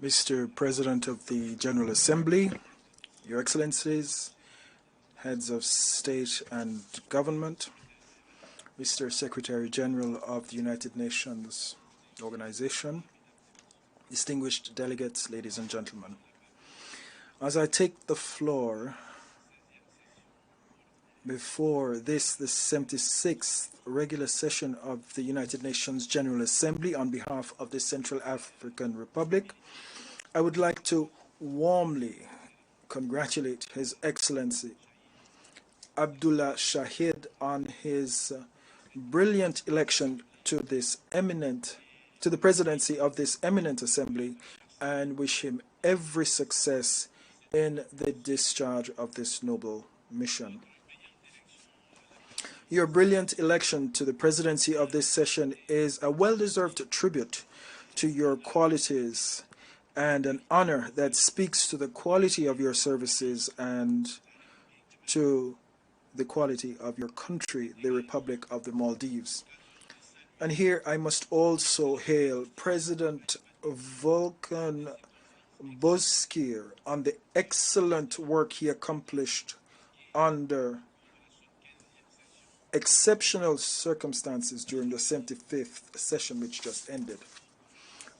Mr. President of the General Assembly, Your Excellencies, Heads of State and Government, Mr. Secretary General of the United Nations Organization, distinguished delegates, ladies and gentlemen. As I take the floor before the 76th regular session of the United Nations General Assembly on behalf of the Central African Republic, I would like to warmly congratulate His Excellency Abdullah Shahid on his brilliant election to the presidency of this eminent assembly, and wish him every success in the discharge of this noble mission. Your brilliant election to the presidency of this session is a well-deserved tribute to your qualities and an honor that speaks to the quality of your services and to the quality of your country, the Republic of the Maldives. And here I must also hail President Volkan Bozkir on the excellent work he accomplished under exceptional circumstances during the 75th session which just ended.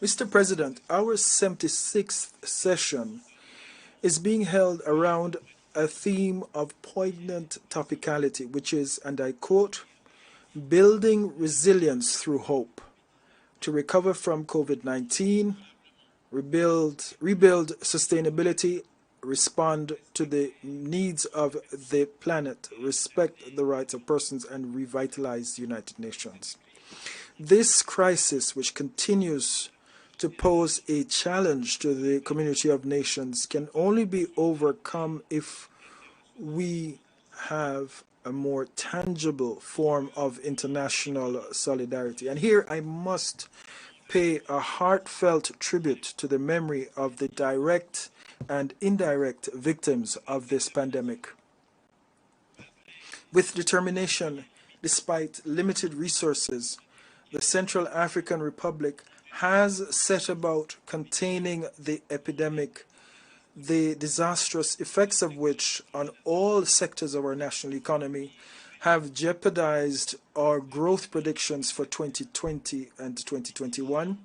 Mr. President, our 76th session is being held around a theme of poignant topicality, which is, and I quote, building resilience through hope to recover from COVID-19, rebuild sustainability, respond to the needs of the planet, respect the rights of persons, and revitalize the United Nations. This crisis, which continues to pose a challenge to the community of nations, can only be overcome if we have a more tangible form of international solidarity. And here I must pay a heartfelt tribute to the memory of the direct and indirect victims of this pandemic. With determination, despite limited resources, the Central African Republic has set about containing the epidemic, the disastrous effects of which on all sectors of our national economy have jeopardized our growth predictions for 2020 and 2021,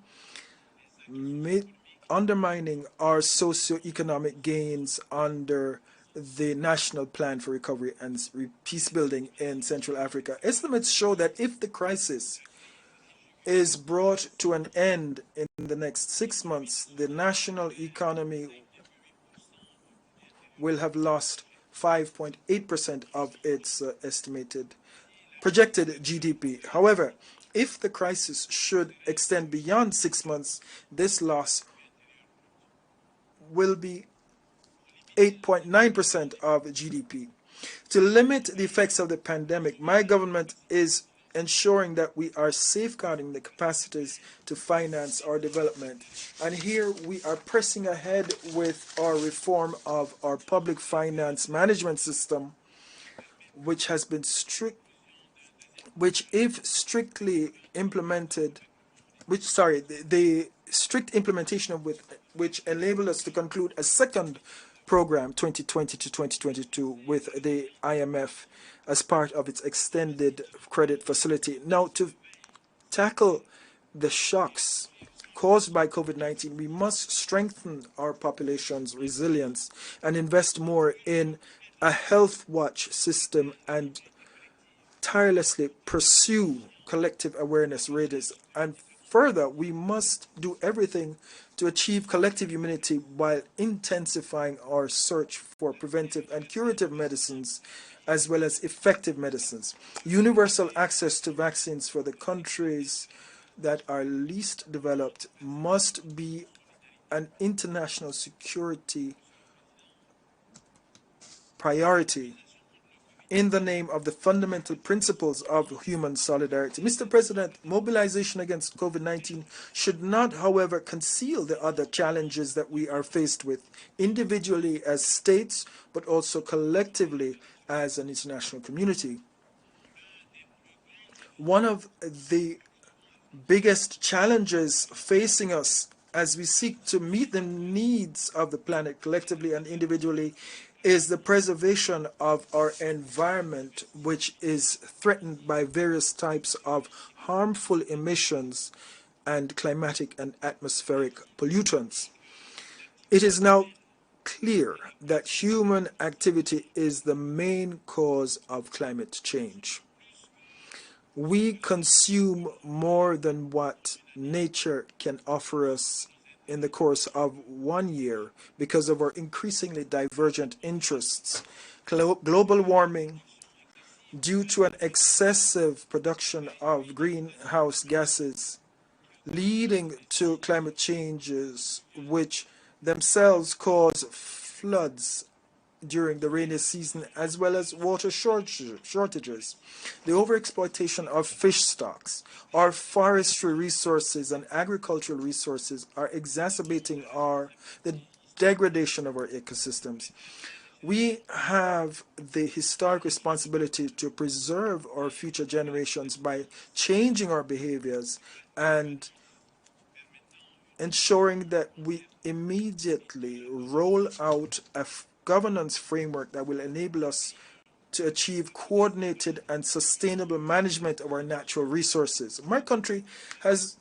undermining our socio-economic gains under the National Plan for Recovery and Peace Building in Central Africa. Estimates show that if the crisis is brought to an end in the next 6 months, the national economy will have lost 5.8% of its projected GDP. However, if the crisis should extend beyond 6 months, this loss will be 8.9% of GDP. To limit the effects of the pandemic, my government is ensuring that we are safeguarding the capacities to finance our development. And here we are pressing ahead with our reform of our public finance management system, which has been if strictly implemented, the strict implementation of which enabled us to conclude a second program 2020 to 2022 with the IMF as part of its extended credit facility. Now, to tackle the shocks caused by COVID-19, we must strengthen our population's resilience and invest more in a health watch system and tirelessly pursue collective awareness raises. And further, we must do everything to achieve collective immunity while intensifying our search for preventive and curative medicines as well as effective medicines. Universal access to vaccines for the countries that are least developed must be an international security priority in the name of the fundamental principles of human solidarity. Mr. President, mobilization against COVID-19 should not, however, conceal the other challenges that we are faced with, individually as states, but also collectively as an international community. One of the biggest challenges facing us as we seek to meet the needs of the planet collectively and individually is the preservation of our environment, which is threatened by various types of harmful emissions and climatic and atmospheric pollutants. It is now clear that human activity is the main cause of climate change. We consume more than what nature can offer us in the course of 1 year because of our increasingly divergent interests. Global warming, due to an excessive production of greenhouse gases, leading to climate changes which themselves cause floods during the rainy season as well as water shortages. The overexploitation of fish stocks, our forestry resources and agricultural resources are exacerbating the degradation of our ecosystems. We have the historic responsibility to preserve our future generations by changing our behaviors and ensuring that we immediately roll out a governance framework that will enable us to achieve coordinated and sustainable management of our natural resources. My country has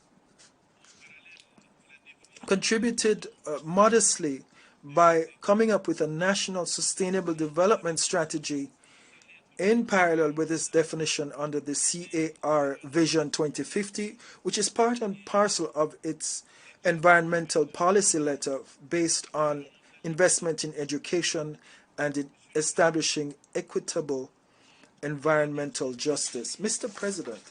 contributed modestly by coming up with a national sustainable development strategy in parallel with its definition under the CAR Vision 2050, which is part and parcel of its environmental policy letter based on investment in education and in establishing equitable environmental justice. Mr. President,